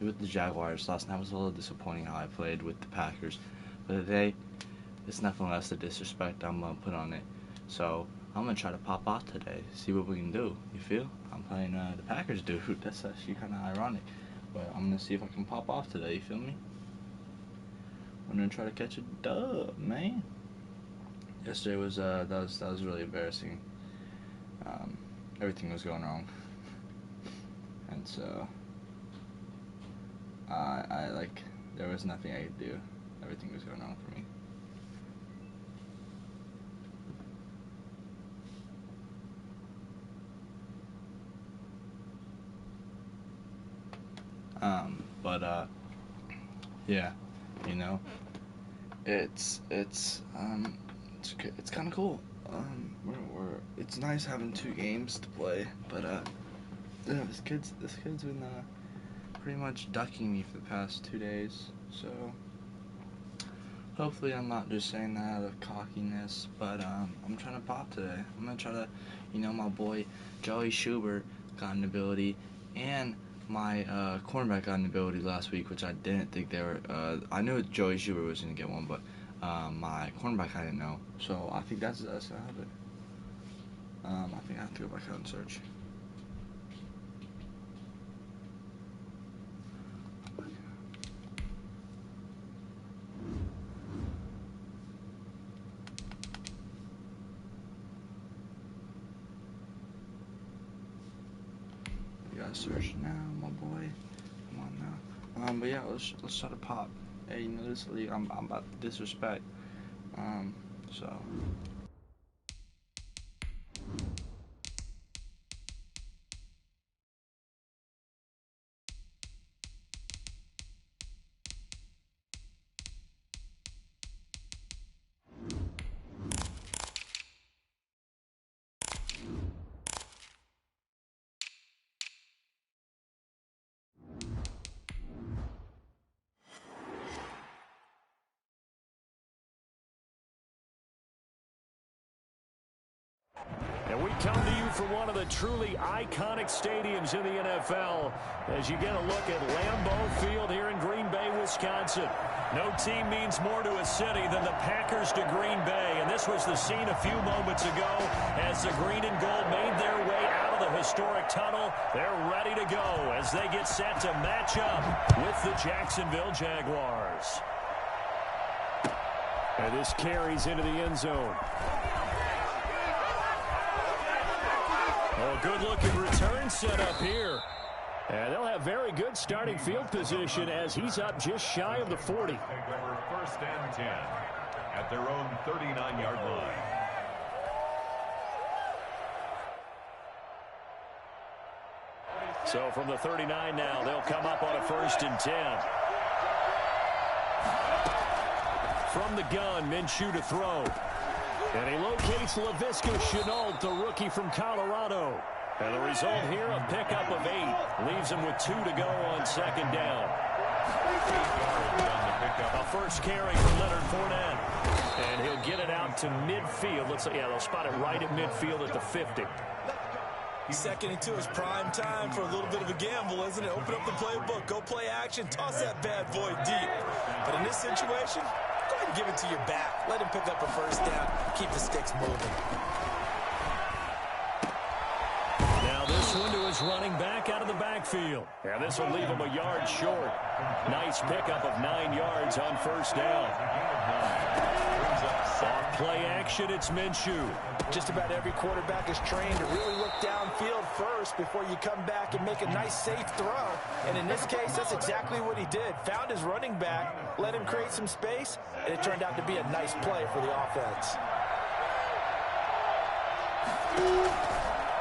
with the Jaguars. Last night was a little disappointing how I played with the Packers. But today, it's nothing less the disrespect I'm going to put on it. So, I'm going to try to pop off today, see what we can do. You feel? I'm playing the Packers, dude. That's actually kind of ironic. But I'm going to see if I can pop off today, you feel me? I'm going to try to catch a dub, man. Yesterday was, that was really embarrassing. Everything was going wrong. And so, there was nothing I could do. Everything was going wrong for me. Yeah, you know, it's kind of cool. It's nice having 2 games to play, but yeah, this kid's been pretty much ducking me for the past 2 days, so hopefully I'm not just saying that out of cockiness, but I'm trying to pop today. I'm gonna try to, my boy Joey Schubert got an ability, and my cornerback got an ability last week, which I didn't think they were. I knew Joey Schubert was gonna get one, but my cornerback I didn't know. So I think that's gonna happen. I think I have to go back out and search. You gotta search now, my boy. Come on now. But yeah, let's try to pop. Hey, this league, I'm about to disrespect. So. And we come to you from one of the truly iconic stadiums in the NFL as you get a look at Lambeau Field here in Green Bay, Wisconsin. No team means more to a city than the Packers to Green Bay, and this was the scene a few moments ago as the green and gold made their way out of the historic tunnel. They're ready to go as they get set to match up with the Jacksonville Jaguars. And this carries into the end zone. Oh, good-looking return set up here. And they'll have very good starting field position as he's up just shy of the 40. First and 10 at their own 39-yard line. So from the 39 now, they'll come up on a 1st and 10. From the gun, Minshew to throw. And he locates Laviska Shenault, the rookie from Colorado. And the result here, a pickup of 8. Leaves him with 2 to go on 2nd down. A first carry for Leonard Fournette. And he'll get it out to midfield. They'll spot it right at midfield at the 50. Second into his prime time for a little bit of a gamble, isn't it? Open up the playbook, go play action, toss that bad boy deep. But in this situation, go ahead and give it to your back. Let him pick up a first down. Keep the sticks moving. Now this one to his running back out of the backfield. And this will leave him a yard short. Nice pickup of 9 yards on 1st down. Off play action, it's Minshew. Just about every quarterback is trained to really look downfield first before you come back and make a nice, safe throw. And in this case, that's exactly what he did. Found his running back, let him create some space, and it turned out to be a nice play for the offense.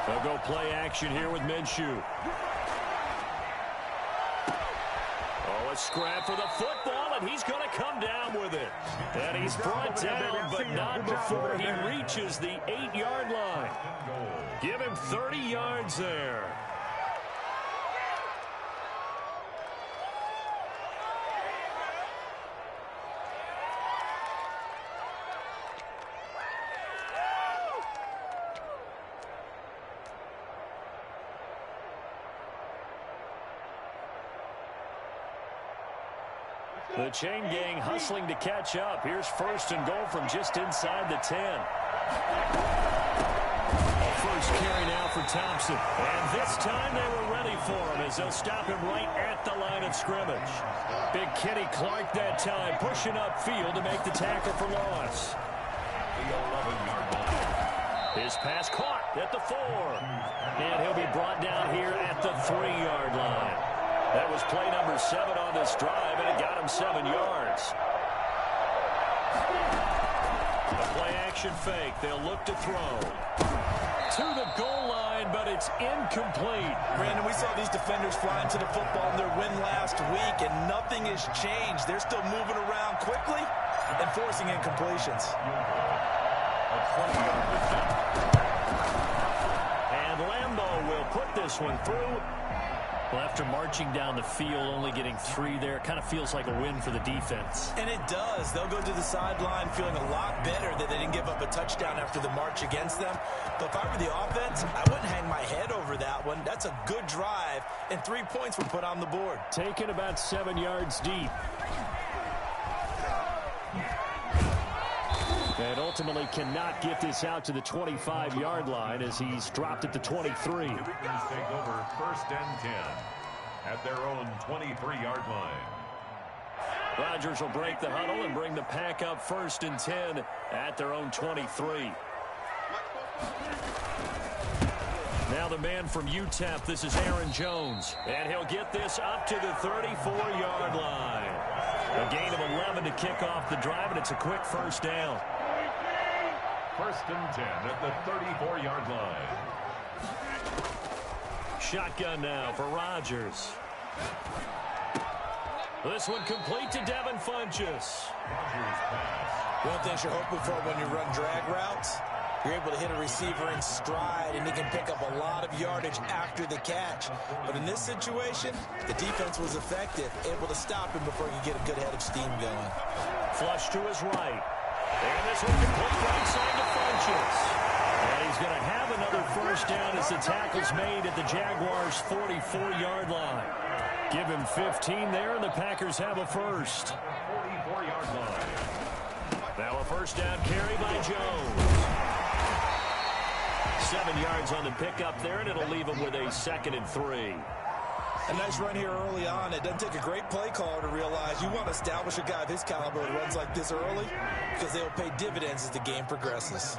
They'll go play action here with Minshew. A scrap for the football, and he's going to come down with it. And he's brought down, but not before he reaches the 8-yard line. Give him 30 yards there. The chain gang hustling to catch up. Here's first and goal from just inside the 10. First carry now for Thompson. And this time they were ready for him as they'll stop him right at the line of scrimmage. Big Kenny Clark that time pushing upfield to make the tackle for loss. His pass caught at the 4. And he'll be brought down here at the 3-yard line. That was play number 7 on this drive, and it got him 7 yards. The play-action fake. They'll look to throw. To the goal line, but it's incomplete. Brandon, we saw these defenders flying to the football in their win last week, and nothing has changed. They're still moving around quickly and forcing incompletions. And Lambo will put this one through. Well, after marching down the field, only getting 3 there, kind of feels like a win for the defense. And it does. They'll go to the sideline feeling a lot better that they didn't give up a touchdown after the march against them. But if I were the offense, I wouldn't hang my head over that one. That's a good drive, and 3 points were put on the board. Taken about 7 yards deep. And ultimately cannot get this out to the 25-yard line as he's dropped at the 23. Take over first and 10 at their own 23-yard line. Rodgers will break the huddle and bring the pack up first and 10 at their own 23. Now the man from UTEP, this is Aaron Jones. And he'll get this up to the 34-yard line. A gain of 11 to kick off the drive, and it's a quick first down. First and 10 at the 34-yard line. Shotgun now for Rodgers. This one complete to Devin Funchess. One of the things you're hoping for when you run drag routes, you're able to hit a receiver in stride, and he can pick up a lot of yardage after the catch. But in this situation, the defense was effective, able to stop him before he get a good head of steam going. Flush to his right. And this one complete right side to Funchess. And he's going to have another first down as the tackle's made at the Jaguars' 44-yard line. Give him 15 there, and the Packers have a first. 44-yard line. Now a first down carry by Jones. 7 yards on the pickup there, and it'll leave him with a 2nd and 3. A nice run here early on. It doesn't take a great play caller to realize you want to establish a guy of his caliber who runs like this early because they'll pay dividends as the game progresses.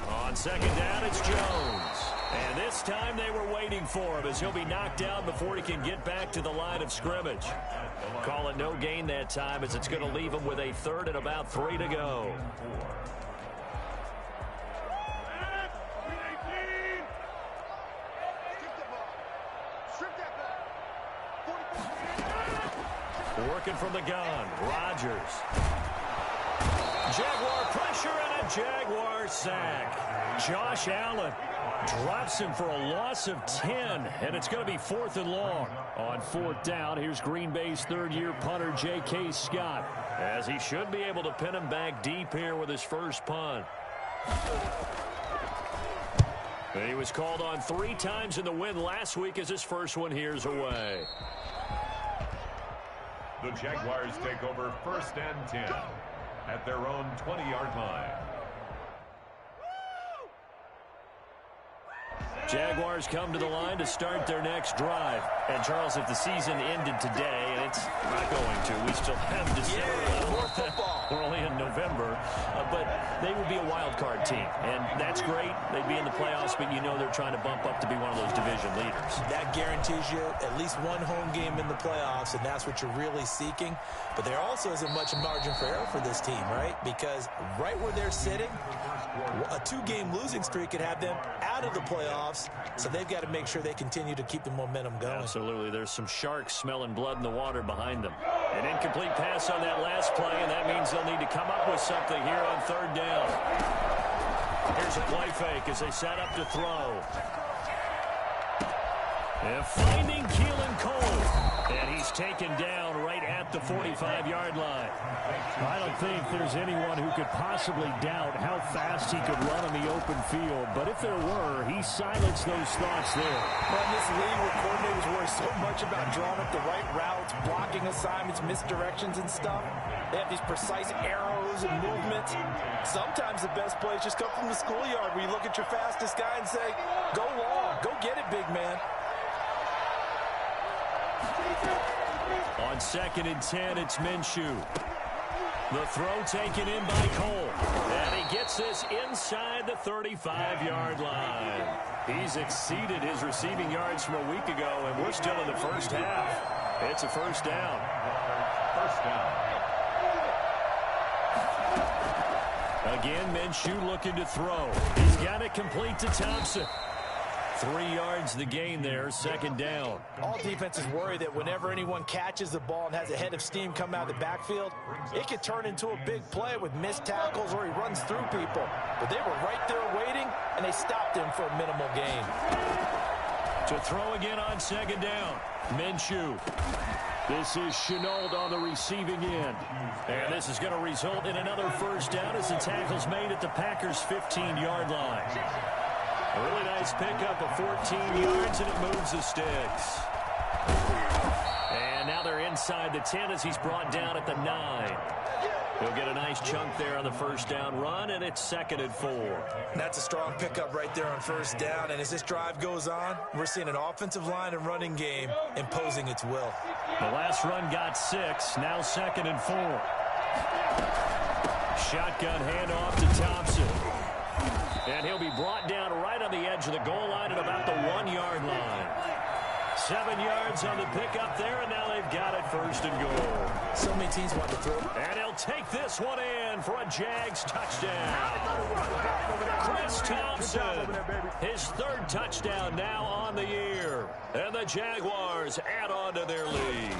On second down, it's Jones. And this time they were waiting for him as he'll be knocked down before he can get back to the line of scrimmage. Call it no gain that time as it's going to leave him with a 3rd and about 3 to go. Working from the gun, Rodgers. Jaguar pressure and a Jaguar sack. Josh Allen drops him for a loss of 10, and it's going to be 4th and long. On 4th down, here's Green Bay's 3rd-year punter, J.K. Scott, as he should be able to pin him back deep here with his first punt. He was called on 3 times in the win last week as his first one here's away. The Jaguars take over first and 10 at their own 20-yard line. Jaguars come to the line to start their next drive. And, Charles, if the season ended today, and it's not going to, we still have December. More football. We're only in November. But they would be a wild card team. And that's great. They'd be in the playoffs, but you know they're trying to bump up to be one of those division leaders. That guarantees you at least one home game in the playoffs, and that's what you're really seeking. But there also isn't much margin for error for this team, right? Because right where they're sitting, a 2-game losing streak could have them out of the playoffs, so they've got to make sure they continue to keep the momentum going. Absolutely. There's some sharks smelling blood in the water behind them. An incomplete pass on that last play, and that means they'll need to come up with something here on 3rd down. Here's a play fake as they set up to throw. And finding Keelan Cole. And he's taken down right at the 45-yard line. I don't think there's anyone who could possibly doubt how fast he could run on the open field. But if there were, he silenced those thoughts there. Well, in this league where coordinators wear so much about drawing up the right routes, blocking assignments, misdirections and stuff. They have these precise arrows and movements. Sometimes the best plays just come from the schoolyard where you look at your fastest guy and say, go long, go get it, big man. On 2nd and 10, it's Minshew. The throw taken in by Cole. And he gets this inside the 35-yard line. He's exceeded his receiving yards from a week ago, and we're still in the first half. It's a first down. First down. Again, Minshew looking to throw. He's got it complete to Thompson. 3 yards the gain there, 2nd down. All defenses worry that whenever anyone catches the ball and has a head of steam come out of the backfield, it could turn into a big play with missed tackles or he runs through people. But they were right there waiting, and they stopped him for a minimal gain. To throw again on 2nd down, Minshew. This is Shenault on the receiving end. And this is going to result in another first down as the tackle's made at the Packers' 15-yard line. A really nice pickup of 14 yards, and it moves the sticks. And now they're inside the 10 as he's brought down at the 9. He'll get a nice chunk there on the first down run, and it's 2nd and 4. That's a strong pickup right there on first down. And as this drive goes on, we're seeing an offensive line and running game imposing its will. The last run got 6, now 2nd and 4. Shotgun handoff to Thompson. And he'll be brought down right on the edge of the goal line at about the 1-yard line. 7 yards on the pickup there, and now they've got it 1st and goal. So many teams want to throw. And he'll take this one in for a Jags touchdown. Chris Thompson, his 3rd touchdown now on the year. And the Jaguars add on to their lead.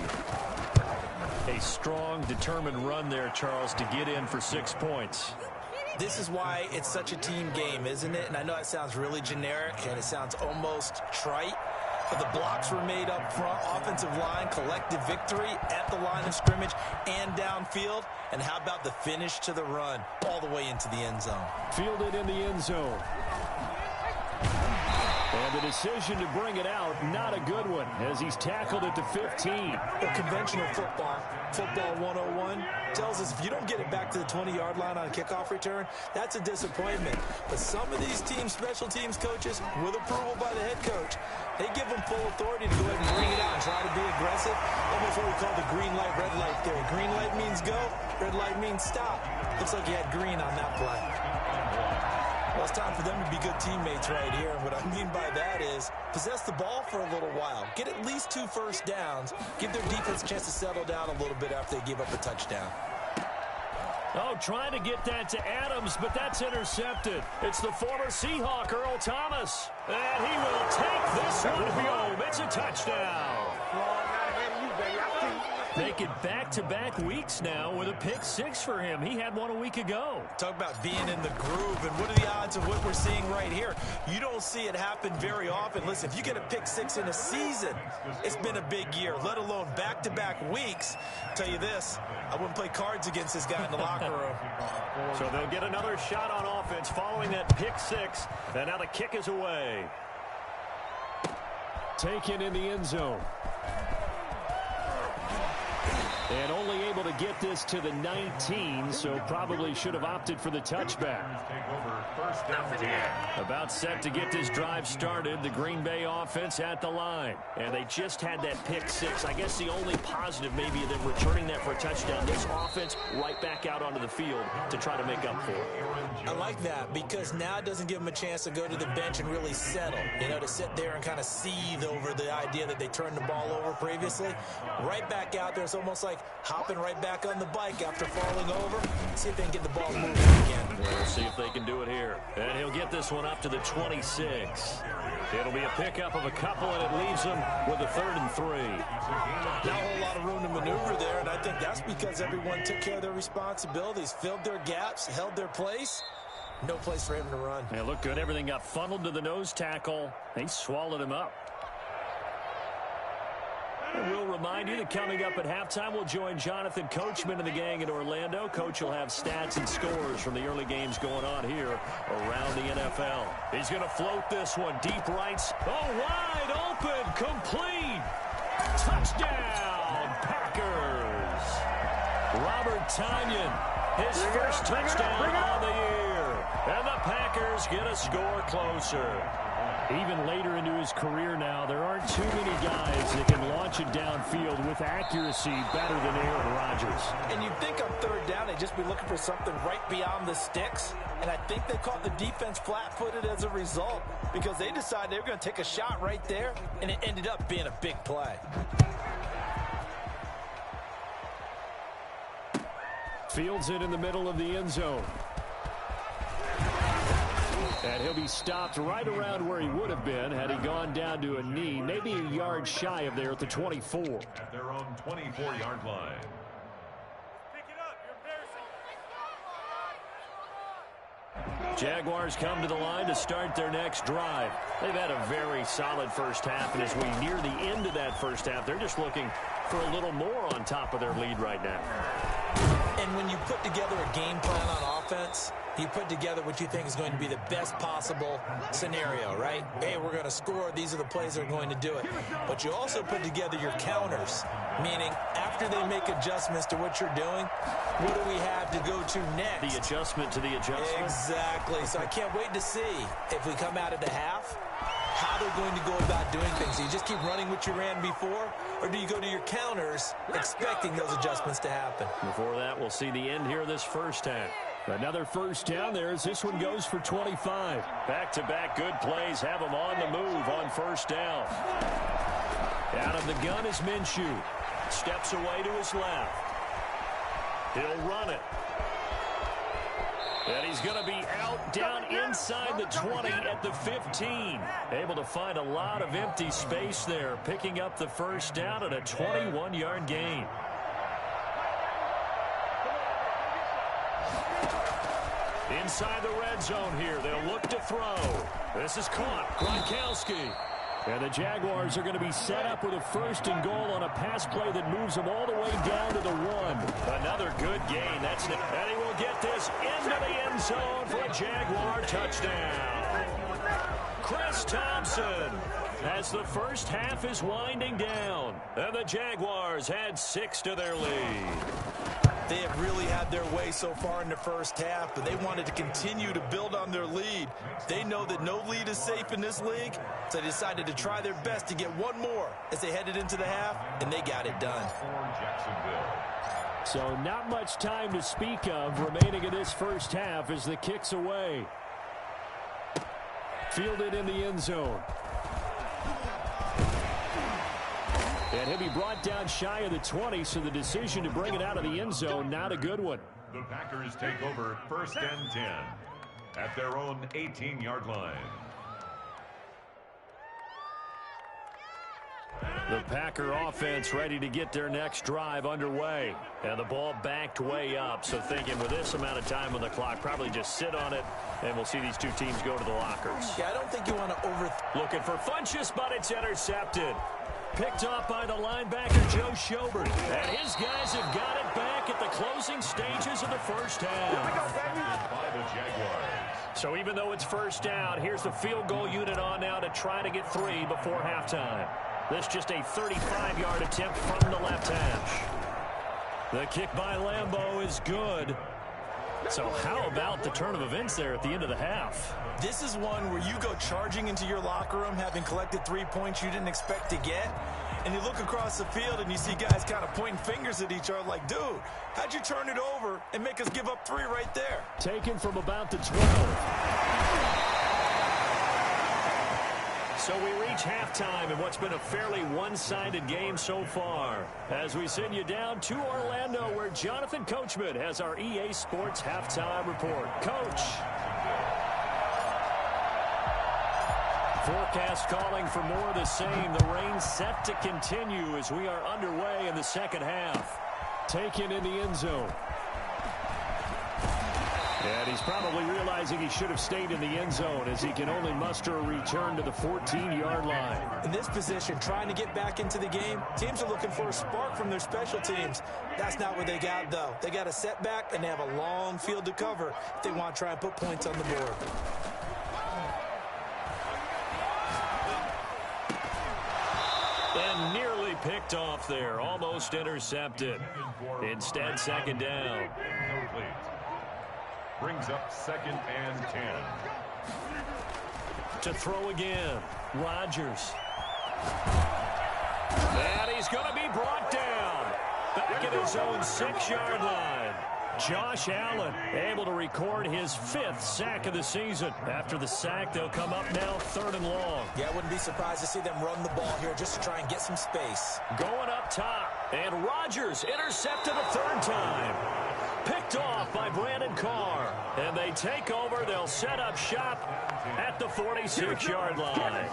A strong, determined run there, Charles, to get in for 6 points. This is why it's such a team game, isn't it? And I know it sounds really generic and it sounds almost trite, but the blocks were made up front, offensive line, collective victory at the line of scrimmage and downfield. And how about the finish to the run all the way into the end zone? Fielded in the end zone. And the decision to bring it out, not a good one, as he's tackled at the 15. Well, conventional football 101, tells us if you don't get it back to the 20-yard line on a kickoff return, that's a disappointment. But some of these teams, special teams coaches, with approval by the head coach, they give them full authority to go ahead and bring it out and try to be aggressive. Almost what we call the green light, red light theory. Green light means go, red light means stop. Looks like you had green on that play. Well, it's time for them to be good teammates right here. And what I mean by that is possess the ball for a little while. Get at least 2 first downs. Give their defense a chance to settle down a little bit after they give up a touchdown. Oh, trying to get that to Adams, but that's intercepted. It's the former Seahawk, Earl Thomas. And he will take this one home. It's a touchdown. Making back-to-back weeks now with a pick-6 for him. He had one a week ago. Talk about being in the groove, and what are the odds of what we're seeing right here? You don't see it happen very often. Listen, if you get a pick-6 in a season, it's been a big year, let alone back-to-back weeks. I'll tell you this, I wouldn't play cards against this guy in the locker room. So they'll get another shot on offense following that pick-6, and now the kick is away. Taken in the end zone. And only able to get this to the 19, so probably should have opted for the touchback. About set to get this drive started, the Green Bay offense at the line. And they just had that pick-6. I guess the only positive maybe of them returning that for a touchdown. This offense right back out onto the field to try to make up for it. I like that because now it doesn't give them a chance to go to the bench and really settle. You know, to sit there and kind of seethe over the idea that they turned the ball over previously. Right back out there, it's almost like hopping right back on the bike after falling over. See if they can get the ball moving again. We'll see if they can do it here. And he'll get this one up to the 26. It'll be a pickup of a couple, and it leaves them with a 3rd and 3. Not a whole lot of room to maneuver there, and I think that's because everyone took care of their responsibilities, filled their gaps, held their place. No place for him to run. It looked good. Everything got funneled to the nose tackle. They swallowed him up. And we'll remind you that coming up at halftime, we'll join Jonathan Coachman and the gang in Orlando. Coach will have stats and scores from the early games going on here around the NFL. He's going to float this one. Deep rights. Oh, wide open. Complete. Touchdown, Packers. Robert Tonyan, his first touchdown on the year. And the Packers get a score closer. Even later into his career now, there aren't too many guys that can launch it downfield with accuracy better than Aaron Rodgers. And you'd think on third down they'd just be looking for something right beyond the sticks. And I think they caught the defense flat-footed as a result because they decided they were going to take a shot right there, and it ended up being a big play. Fields it in the middle of the end zone. And he'll be stopped right around where he would have been had he gone down to a knee, maybe a yard shy of there at the 24. At their own 24-yard line. Jaguars come to the line to start their next drive. They've had a very solid first half, and as we near the end of that first half, they're just looking for a little more on top of their lead right now. And when you put together a game plan on offense, you put together what you think is going to be the best possible scenario, right? Hey, we're going to score. These are the plays that are going to do it. But you also put together your counters, meaning after they make adjustments to what you're doing, what do we have to go to next? The adjustment to the adjustment? Exactly. So I can't wait to see if we come out of the half, how they're going to go about doing things. Do you just keep running what you ran before, or do you go to your counters expecting those adjustments to happen? Before that, we'll see the end here of this first half. Another first down there as this one goes for 25. Back-to-back good plays have them on the move on first down. Out of the gun is Minshew. Steps away to his left. He'll run it. And he's going to be out down inside the 20 at the 15. Able to find a lot of empty space there, picking up the first down at a 21-yard gain. Inside the red zone here. They'll look to throw. This is caught. Gronkowski. And the Jaguars are going to be set up with a first and goal on a pass play that moves them all the way down to the 1. Another good gain. And he will get this into the end zone for a Jaguar touchdown. Chris Thompson as the first half is winding down. And the Jaguars had 6 to their lead. They have really had their way so far in the first half, but they wanted to continue to build on their lead. They know that no lead is safe in this league, so they decided to try their best to get one more as they headed into the half, and they got it done. So not much time to speak of remaining in this first half as the kick's away. Fielded in the end zone. And he'll be brought down shy of the 20, so the decision to bring it out of the end zone, not a good one. The Packers take over first and 10 at their own 18-yard line. The Packer offense ready to get their next drive underway. And the ball backed way up, so thinking with this amount of time on the clock, probably just sit on it, and we'll see these two teams go to the lockers. Yeah, I don't think you want to Looking for Funchess, but it's intercepted. Picked off by the linebacker, Joe Schobert. And his guys have got it back at the closing stages of the first half. By the Jaguars. So even though it's first down, here's the field goal unit on now to try to get 3 before halftime. This just a 35-yard attempt from the left hash. The kick by Lambeau is good. So how about the turn of events there at the end of the half? This is one where you go charging into your locker room having collected 3 points you didn't expect to get, and you look across the field and you see guys kind of pointing fingers at each other like, dude, how'd you turn it over and make us give up 3 right there? Taken from about the 12. So we reach halftime in what's been a fairly one-sided game so far. As we send you down to Orlando, where Jonathan Coachman has our EA Sports Halftime Report. Coach. Forecast calling for more of the same. The rain set to continue as we are underway in the second half. Taken in the end zone. And he's probably realizing he should have stayed in the end zone as he can only muster a return to the 14-yard line. In this position, trying to get back into the game, teams are looking for a spark from their special teams. That's not what they got, though. They got a setback, and they have a long field to cover if they want to try and put points on the board. And nearly Nearly picked off there. Almost intercepted. Instead, second down. Brings up 2nd and 10. To throw again. Rodgers. And he's going to be brought down. Back at his own 6-yard line. Josh Allen able to record his 5th sack of the season. After the sack, they'll come up now 3rd and long. Yeah, I wouldn't be surprised to see them run the ball here just to try and get some space. Going up top. And Rodgers intercepted a 3rd time. Picked off by Brandon Carr. And they take over. They'll set up shop at the 46-yard line.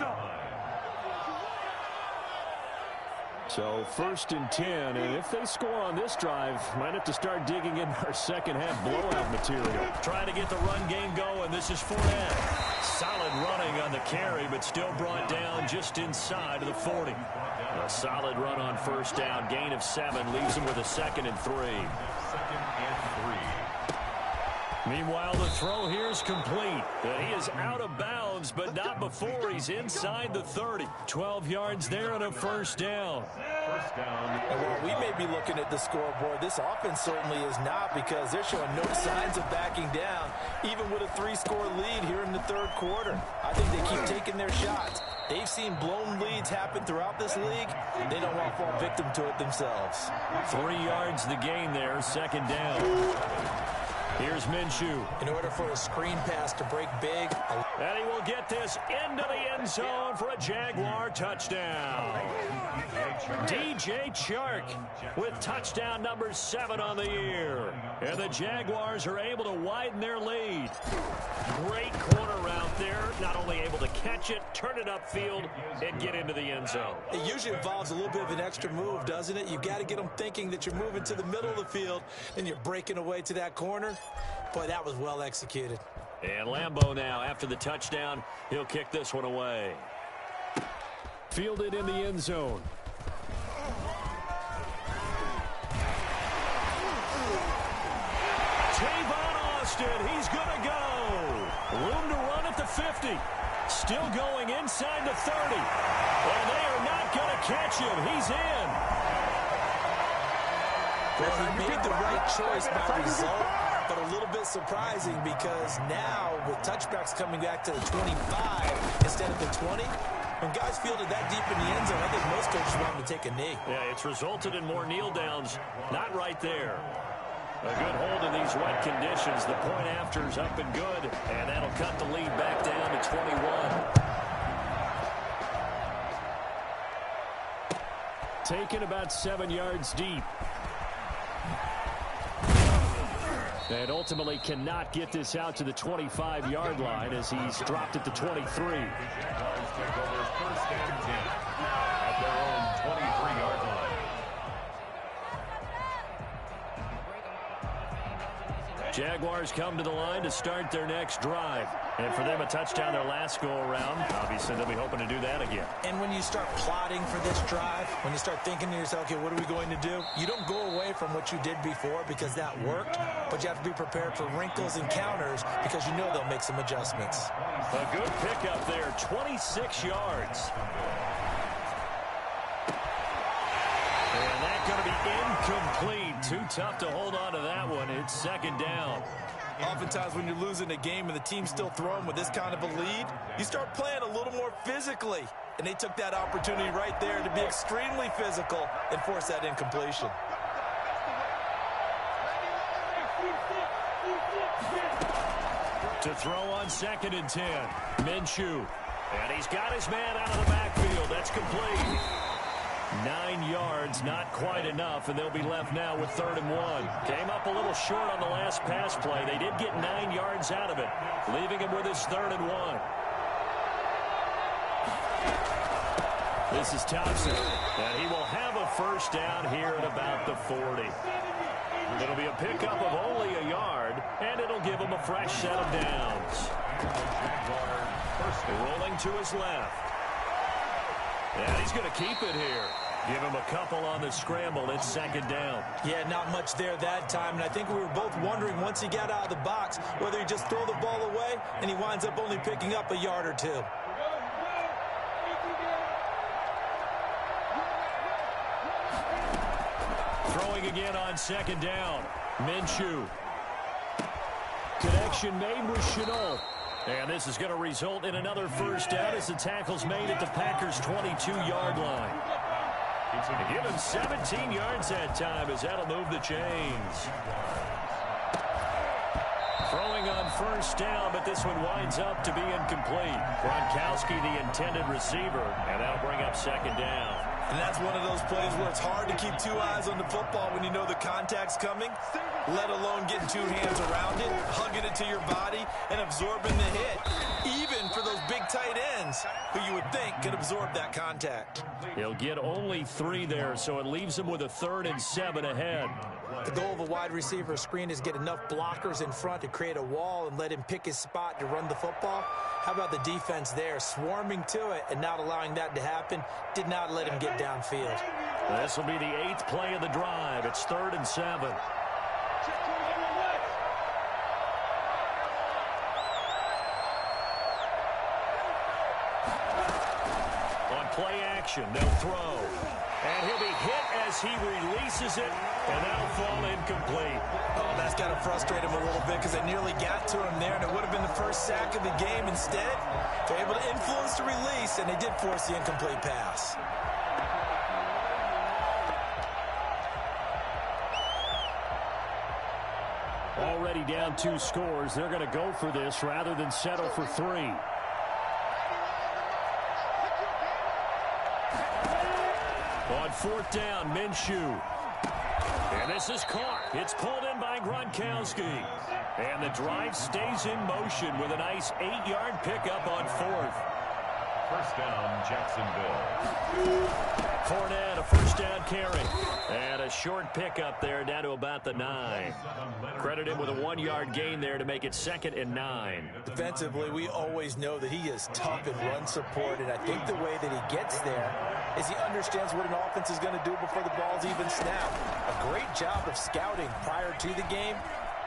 So 1st and 10, and if they score on this drive, might have to start digging in our second-half blowout material. Trying to get the run game going. This is Fournette. Solid running on the carry, but still brought down just inside of the 40. A solid run on 1st down. Gain of 7 leaves him with a 2nd and 3. 2nd and 3. Meanwhile, the throw here is complete. And he is out of bounds, but not before he's inside the 30. 12 yards there and a 1st down. 1st down. And while we may be looking at the scoreboard, this offense certainly is not, because they're showing no signs of backing down, even with a 3-score lead here in the 3rd quarter. I think they keep taking their shots. They've seen blown leads happen throughout this league. They don't want to fall victim to it themselves. 3 yards the gain there, 2nd down. Here's Minshew. In order for a screen pass to break big. And he will get this into the end zone for a Jaguar touchdown. DJ Chark with touchdown number 7 on the year. And the Jaguars are able to widen their lead. Great corner route there. Not only able to catch it, turn it upfield, and get into the end zone. It usually involves a little bit of an extra move, doesn't it? You've got to get them thinking that you're moving to the middle of the field, and you're breaking away to that corner. Boy, that was well executed. And Lambeau now, after the touchdown, he'll kick this one away. Fielded in the end zone. Tavon Austin, he's going to go. Room to run at the 50. Still going inside the 30. And they are not going to catch him. He's in. Well, he made the right choice by result, but a little bit surprising, because now with touchbacks coming back to the 25 instead of the 20, when guys fielded that deep in the end zone, I think most coaches want him to take a knee. Yeah, it's resulted in more kneel downs. Not right there. A good hold in these wet conditions. The point after is up and good, and that'll cut the lead back down to 21. Taken about 7 yards deep. And ultimately cannot get this out to the 25-yard line as he's dropped at the 23. Jaguars take over 1st and 10 at their own 23-yard line. Jaguars come to the line to start their next drive. And for them, a touchdown their last go-around. Obviously, they'll be hoping to do that again. And when you start plotting for this drive, when you start thinking to yourself, okay, what are we going to do? You don't go away from what you did before because that worked, but you have to be prepared for wrinkles and counters because you know they'll make some adjustments. A good pickup there, 26 yards. And that's going to be incomplete. Too tough to hold on to that one. It's 2nd down. Oftentimes when you're losing a game and the team's still throwing with this kind of a lead, you start playing a little more physically. And they took that opportunity right there to be extremely physical and force that incompletion. To throw on 2nd and 10. Minshew. And he's got his man out of the backfield. That's complete. 9 yards, not quite enough, and they'll be left now with 3rd and 1. Came up a little short on the last pass play. They did get 9 yards out of it, leaving him with his 3rd and 1. This is Thompson, and he will have a 1st down here at about the 40. It'll be a pickup of only a yard, and it'll give him a fresh set of downs. Rolling to his left. And he's going to keep it here. Give him a couple on the scramble. It's 2nd down. Yeah, not much there that time. And I think we were both wondering once he got out of the box whether he just throw the ball away and he winds up only picking up a yard or two. Throwing again on second down. Minshew. Connection made with Shenault. And this is going to result in another first down as the tackle's made at the Packers' 22-yard line. They give him 17 yards that time as that'll move the chains. Throwing on first down, but this one winds up to be incomplete. Gronkowski, the intended receiver, and that'll bring up second down. And that's one of those plays where it's hard to keep two eyes on the football when you know the contact's coming, let alone getting two hands around it, hugging it to your body, and absorbing the hit, even for those big tight ends who you would think could absorb that contact. He'll get only 3 there, so it leaves him with a 3rd and 7 ahead. The goal of a wide receiver screen is get enough blockers in front to create a wall and let him pick his spot to run the football. How about the defense there, swarming to it and not allowing that to happen? Did not let him get downfield. This will be the 8th play of the drive. It's 3rd and 7. On play action, they'll throw. And he'll be hit as he releases it, and that'll fall incomplete. Oh, that's got to frustrate him a little bit because they nearly got to him there, and it would have been the first sack of the game. Instead, they're able to influence the release, and they did force the incomplete pass. Already down 2 scores. They're going to go for this rather than settle for 3. On 4th down, Minshew. And this is caught. It's pulled in by Gronkowski. And the drive stays in motion with a nice 8-yard pickup on 4th. First down, Jacksonville. Fournette, a first down carry. And a short pickup there down to about the 9. Credit him with a 1-yard gain there to make it 2nd and 9. Defensively, we always know that he is tough in run support, and I think the way that he gets there is he understands what an offense is going to do before the ball's even snapped. A great job of scouting prior to the game,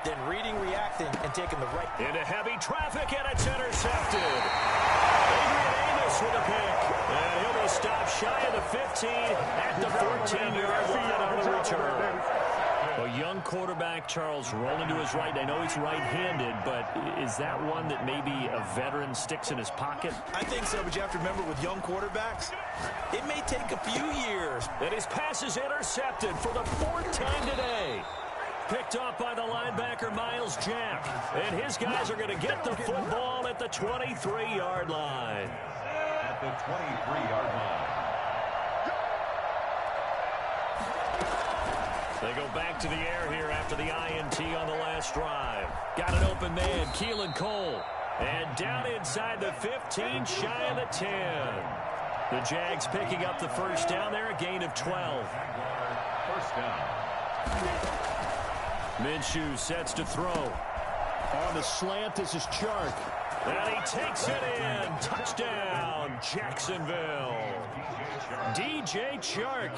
then reading, reacting, and taking the right. Into heavy traffic, and it's intercepted. Adrian Amos with a pick. And he'll be stopped shy of the 15 at the 14-yard line on the return. A young quarterback, Charles, rolling to his right. I know he's right-handed, but is that one that maybe a veteran sticks in his pocket? I think so, but you have to remember with young quarterbacks, it may take a few years. And his pass is intercepted for the 4th time today. Picked off by the linebacker, Miles Jack. And his guys are going to get the football at the 23-yard line. At the 23-yard line. They go back to the air here after the INT on the last drive. Got an open man, Keelan Cole. And down inside the 15, shy of the 10. The Jags picking up the first down there, a gain of 12. First down. Minshew sets to throw. On the slant, this is Chark. And he takes it in. Touchdown, Jacksonville. DJ Chark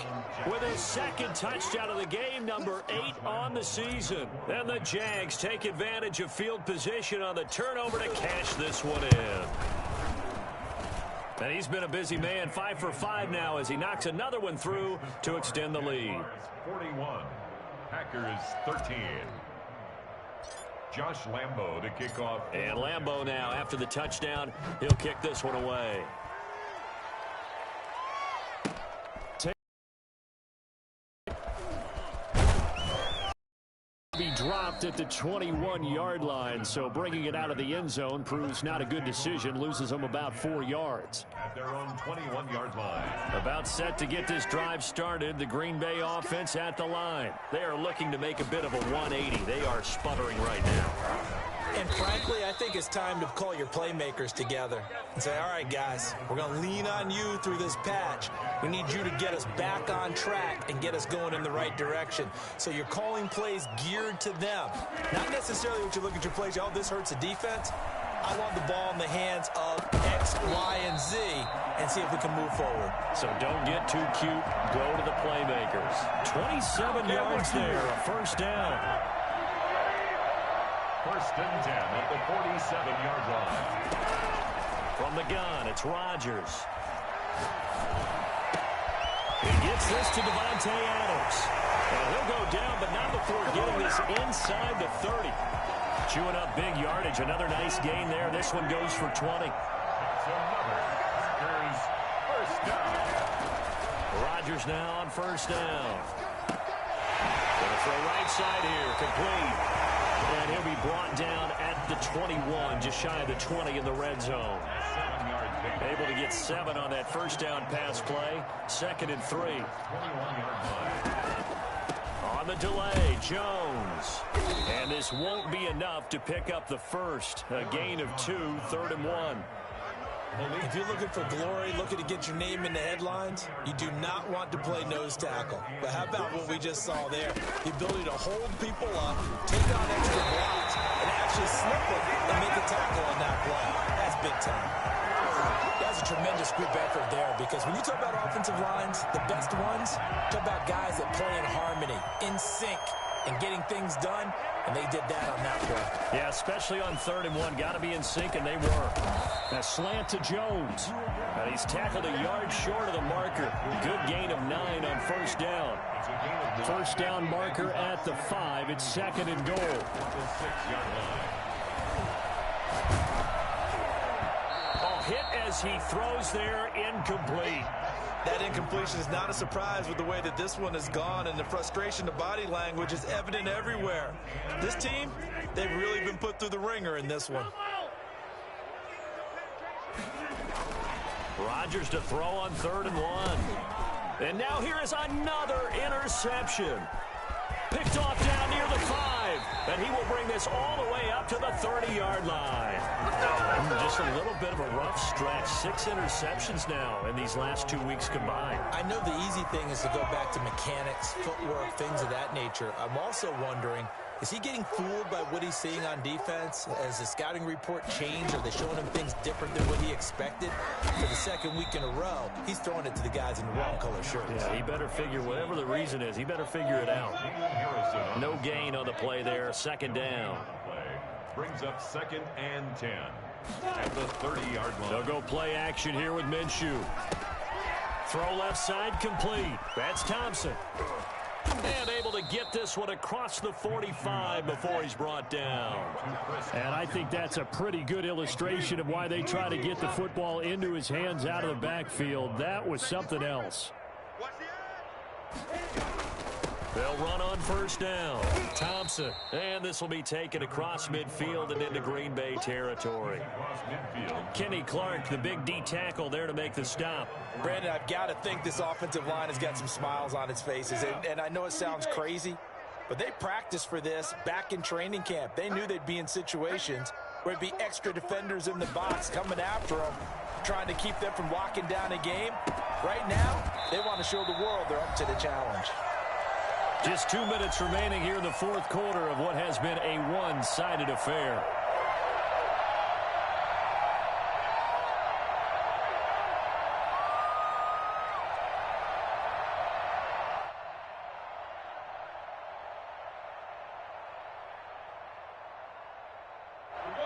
with his 2nd touchdown of the game, number 8 on the season. And the Jags take advantage of field position on the turnover to cash this one in. And he's been a busy man, 5 for 5 now as he knocks another one through to extend the lead. 41, Packers 13. Josh Lambo to kick off. And Lambo now, after the touchdown, he'll kick this one away. Be dropped at the 21-yard line, so bringing it out of the end zone proves not a good decision. Loses them about 4 yards. At their own 21-yard line. About set to get this drive started. The Green Bay offense at the line. They are looking to make a bit of a 180. They are sputtering right now. And frankly, I think it's time to call your playmakers together and say, all right, guys, we're going to lean on you through this patch. We need you to get us back on track and get us going in the right direction. So you're calling plays geared to them. Not necessarily what you look at your plays, oh, this hurts the defense. I want the ball in the hands of X, Y, and Z and see if we can move forward. So don't get too cute. Go to the playmakers. 27 yards there, a first down. First and 10 at the 47-yard line. From the gun, it's Rodgers. He gets this to Devontae Adams. And he'll go down, but not before getting this inside the 30. Chewing up big yardage. Another nice gain there. This one goes for 20. Rodgers now on first down. Gonna throw right side here, complete. And he'll be brought down at the 21, just shy of the 20 in the red zone. Able to get 7 on that first down pass play. 2nd and 3. On the delay, Jones. And this won't be enough to pick up the first. A gain of 2, 3rd and 1. If you're looking for glory, looking to get your name in the headlines, you do not want to play nose tackle. But how about what we just saw there? The ability to hold people up, take on extra blocks, and actually slip them and make a tackle on that play. That's big time. That's a tremendous group effort there, because when you talk about offensive lines, the best ones, talk about guys that play in harmony, in sync, and getting things done, and they did that on that play. Yeah, especially on 3rd and 1. Got to be in sync, and they were. A slant to Jones. And he's tackled a yard short of the marker. Good gain of 9 on first down. First down marker at the 5. It's 2nd and goal. Hit as he throws there, incomplete. That incompletion is not a surprise with the way that this one has gone, and the frustration, the body language is evident everywhere. This team, they've really been put through the ringer in this one. Rodgers to throw on 3rd and 1. And now here is another interception. Picked off down near the 5. And he will bring this all the way up to the 30-yard line. Just a little bit of a rough stretch. 6 interceptions now in these last 2 weeks combined. I know the easy thing is to go back to mechanics, footwork, things of that nature. I'm also wondering, is he getting fooled by what he's seeing on defense? Has the scouting report changed? Are they showing him things different than what he expected? For the 2nd week in a row, he's throwing it to the guys in the wrong color shirts. Yeah, he better figure, whatever the reason is, he better figure it out. No gain on the play there. 2nd down. Brings up 2nd and 10 at the 30-yard line. They'll go play action here with Minshew. Throw left side, complete. That's Thompson. And able to get this one across the 45 before he's brought down. And I think that's a pretty good illustration of why they try to get the football into his hands out of the backfield. That was something else. They'll run on first down. Thompson. And this will be taken across midfield and into Green Bay territory. Kenny Clark, the big D tackle there to make the stop. Brandon, I've got to think this offensive line has got some smiles on its faces. And I know it sounds crazy, but they practiced for this back in training camp. They knew they'd be in situations where it'd be extra defenders in the box coming after them, trying to keep them from locking down a game. Right now, they want to show the world they're up to the challenge. Just 2 minutes remaining here in the 4th quarter of what has been a one-sided affair.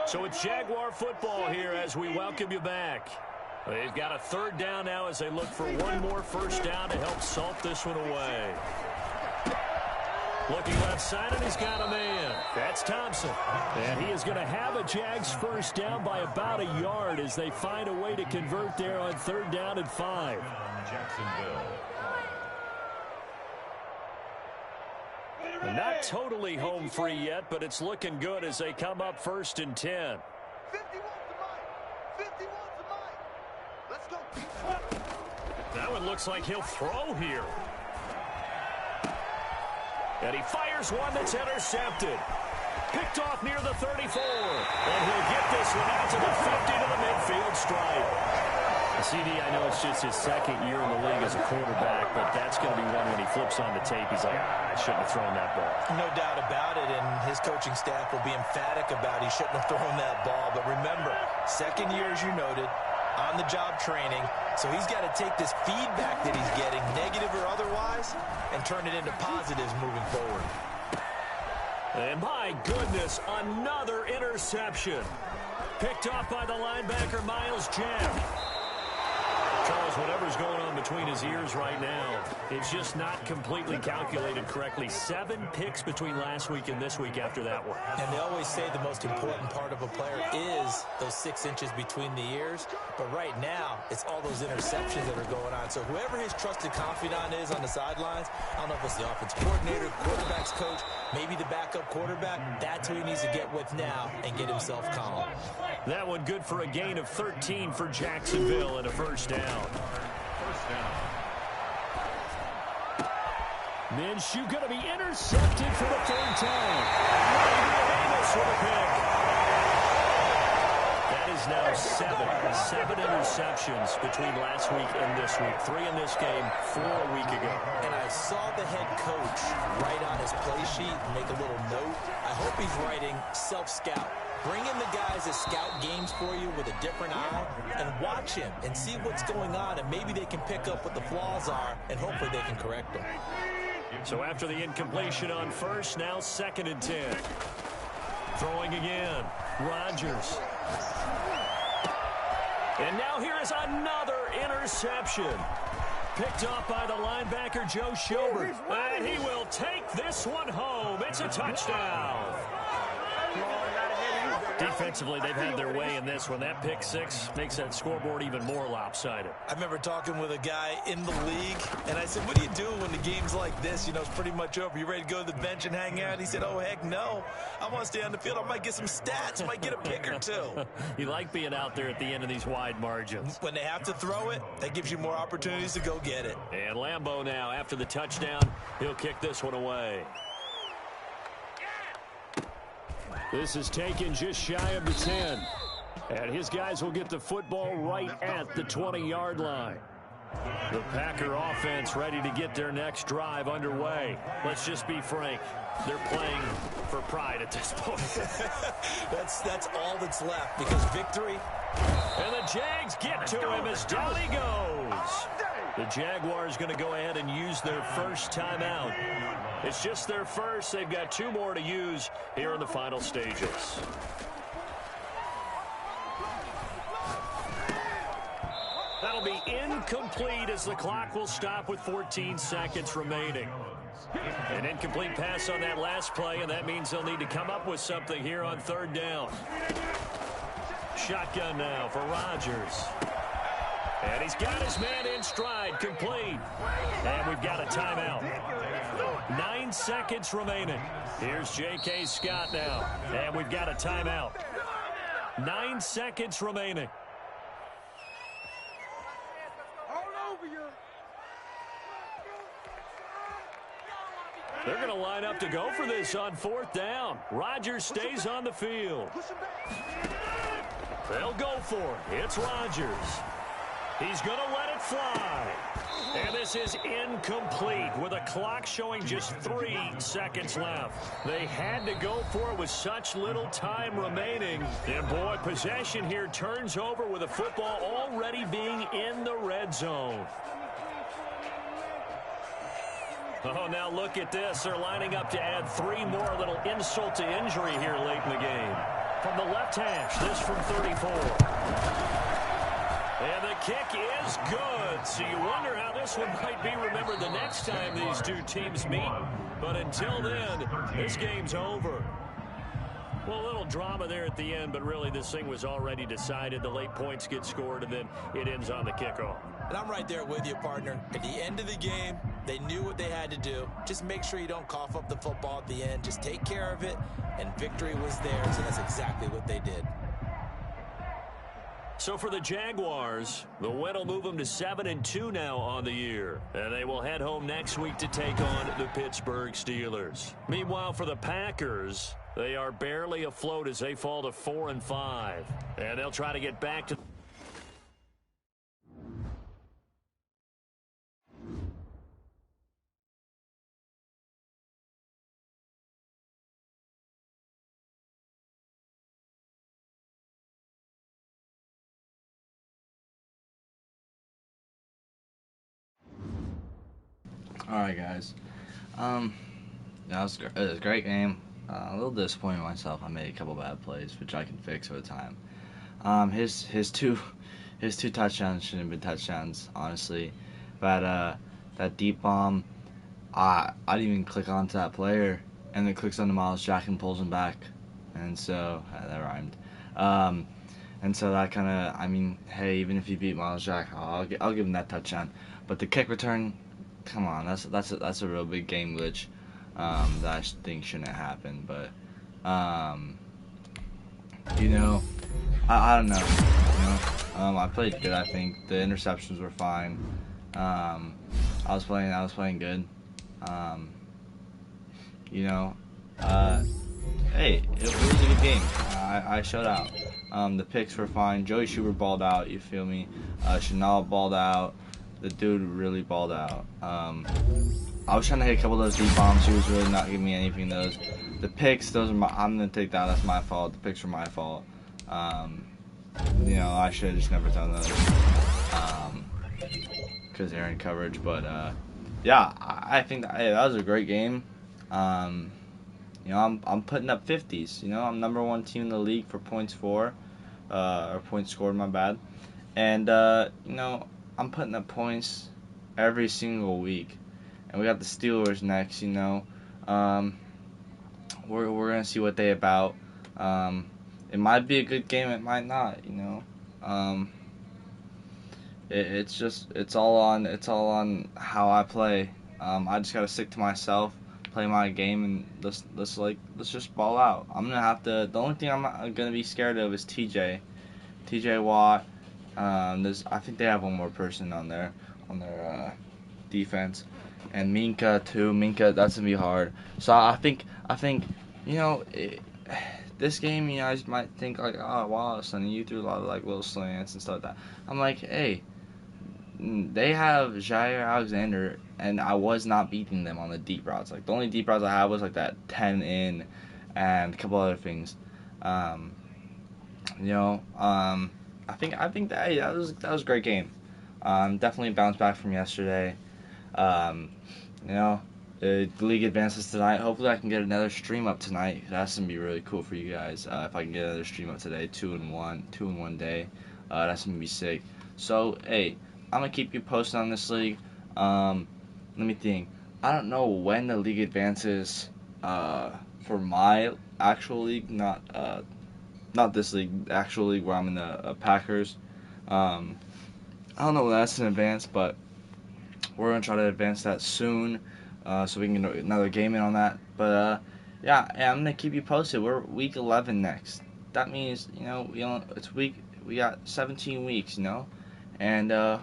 So it's Jaguar football here as we welcome you back. They've got a 3rd down now as they look for one more first down to help salt this one away. Looking left side, and he's got a man. That's Thompson. And he is going to have a Jags first down by about a yard as they find a way to convert there on 3rd down and 5. Jacksonville. Not totally home free yet, but it's looking good as they come up 1st and 10. 51's the mic. Let's go. That one looks like he'll throw here. And he fires one that's intercepted. Picked off near the 34. And he'll get this one out to the 50 to the midfield stripe. CD, I know it's just his 2nd year in the league as a quarterback, but that's going to be one when he flips on the tape. He's like, I shouldn't have thrown that ball. No doubt about it, and his coaching staff will be emphatic about he shouldn't have thrown that ball. But remember, 2nd year, as you noted, on-the-job training, so he's got to take this feedback that he's getting, negative or otherwise, and turn it into positives moving forward. And my goodness, another interception. Picked off by the linebacker, Myles Jack. Trying Because whatever's going on between his ears right now, it's just not completely calculated correctly. 7 picks between last week and this week after that one. And they always say the most important part of a player is those 6 inches between the ears. But right now, it's all those interceptions that are going on. So whoever his trusted confidant is on the sidelines, I don't know if it's the offensive coordinator, quarterback's coach, maybe the backup quarterback, that's who he needs to get with now and get himself calm. That one good for a gain of 13 for Jacksonville and a first down. Minshew going to be intercepted for the 3rd time. Davis with a pick. That is now 7 interceptions between last week and this week. 3 in this game, 4 a week ago. And I saw the head coach write on his play sheet and make a little note. I hope he's writing self-scout. Bring in the guys that scout games for you with a different eye and watch him and see what's going on, and maybe they can pick up what the flaws are and hopefully they can correct them. So after the incompletion on first, now 2nd and 10. Throwing again, Rodgers. And now here is another interception. Picked off by the linebacker, Joe Schobert. And he will take this one home. It's a touchdown. Defensively, they've had their way in this one. That pick 6 makes that scoreboard even more lopsided. I remember talking with a guy in the league, and I said, what do you do when the game's like this? You know, it's pretty much over. You ready to go to the bench and hang out? He said, oh, heck no. I want to stay on the field. I might get some stats. I might get a pick or 2. You like being out there at the end of these wide margins. When they have to throw it, that gives you more opportunities to go get it. And Lambeau now, after the touchdown, he'll kick this one away. This is taken just shy of the 10. And his guys will get the football right at the 20-yard line. The Packer offense ready to get their next drive underway. Let's just be frank. They're playing for pride at this point. That's all that's left, because victory. And the Jags get to him as down he goes. The Jaguars going to go ahead and use their first timeout. It's just their first. They've got 2 more to use here in the final stages. That'll be incomplete as the clock will stop with 14 seconds remaining. An incomplete pass on that last play, and that means they'll need to come up with something here on 3rd down. Shotgun now for Rodgers. And he's got his man in stride, complete. And we've got a timeout. 9 seconds remaining. Here's J.K. Scott now. And we've got a timeout. 9 seconds remaining. They're going to line up to go for this on 4th down. Rodgers stays on the field. They'll go for it. It's Rodgers. He's going to let it fly. And this is incomplete with a clock showing just 3 seconds left. They had to go for it with such little time remaining. And boy, possession here turns over with the football already being in the red zone. Oh, now look at this. They're lining up to add 3 more. A little insult to injury here late in the game. From the left hash, this from 34. And the kick is good. So you wonder how this one might be remembered the next time these 2 teams meet. But until then, this game's over. Well, a little drama there at the end, but really this thing was already decided. The late points get scored, and then it ends on the kickoff. And I'm right there with you, partner. At the end of the game, they knew what they had to do. Just make sure you don't cough up the football at the end. Just take care of it, and victory was theirs, and that's exactly what they did. So for the Jaguars, the win will move them to 7-2 now on the year. And they will head home next week to take on the Pittsburgh Steelers. Meanwhile, for the Packers, they are barely afloat as they fall to 4-5. And they'll try to get back to... Alright, guys. That was it was a great game. A little disappointed in myself. I made a couple bad plays, which I can fix over time. His two his 2 touchdowns shouldn't have been touchdowns, honestly. But that deep bomb, I didn't even click onto that player, and it clicks onto Miles Jack and pulls him back, and so that rhymed. And so that kind of, I mean, hey, even if you beat Miles Jack, I'll give him that touchdown. But the kick return, come on, that's a real big game glitch that I think shouldn't happen. But you know, I don't know. You know, I played good. I think the interceptions were fine. I was playing good. You know, hey, it was a good game. I showed out. The picks were fine. Joey Schubert balled out. You feel me? Chanel balled out. The dude really balled out. I was trying to hit a couple of those deep bombs. He was really not giving me anything. Those, the picks. Those are I'm gonna take that. That's my fault. The picks were my fault. You know, I should have just never done those. Because they're in coverage. But yeah, I think that was a great game. You know, I'm putting up 50s. You know, I'm number 1 team in the league for points or points scored. My bad. And you know, I'm putting up points every single week. And we got the Steelers next. You know, we're gonna see what they about. It might be a good game. It might not. You know, it's all on how I play. I just gotta stick to myself, play my game, and let's just ball out. I'm gonna have to. The only thing I'm not gonna be scared of is TJ Watt. I think they have one more person on their defense, and Minka too. Minka, that's gonna be hard. So I think you know. This game, you guys might think like, oh wow, Sonny, you threw a lot of like little slants and stuff like that. I'm like, hey, they have Jair Alexander, and I was not beating them on the deep routes. Like the only deep routes I had was like that 10 in, and a couple other things. You know, I think that hey, that was a great game. Definitely bounced back from yesterday. You know. The league advances tonight. Hopefully I can get another stream up tonight. That's going to be really cool for you guys. If I can get another stream up today, 2 in one day. That's going to be sick. So, hey, I'm going to keep you posted on this league. Let me think. I don't know when the league advances for my actual league, not this league, the actual league where I'm in the Packers. I don't know when that's in advance, but we're going to try to advance that soon. So we can get another game in on that. But yeah, I'm gonna keep you posted. We're week 11 next. That means, you know, we got 17 weeks, you know, and I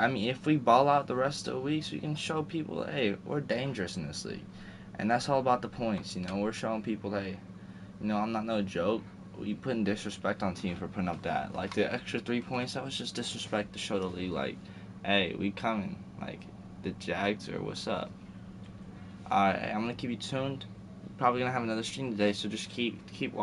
mean, if we ball out the rest of the weeks, we can show people, hey, we're dangerous in this league, and that's all about the points. You know, we're showing people, hey, you know, I'm not no joke. We putting disrespect on teams for putting up that, like the extra 3 points. That was just disrespect to show the league, like, hey, we coming, like the Jags or what's up. I'm gonna keep you tuned. Probably gonna have another stream today, so just keep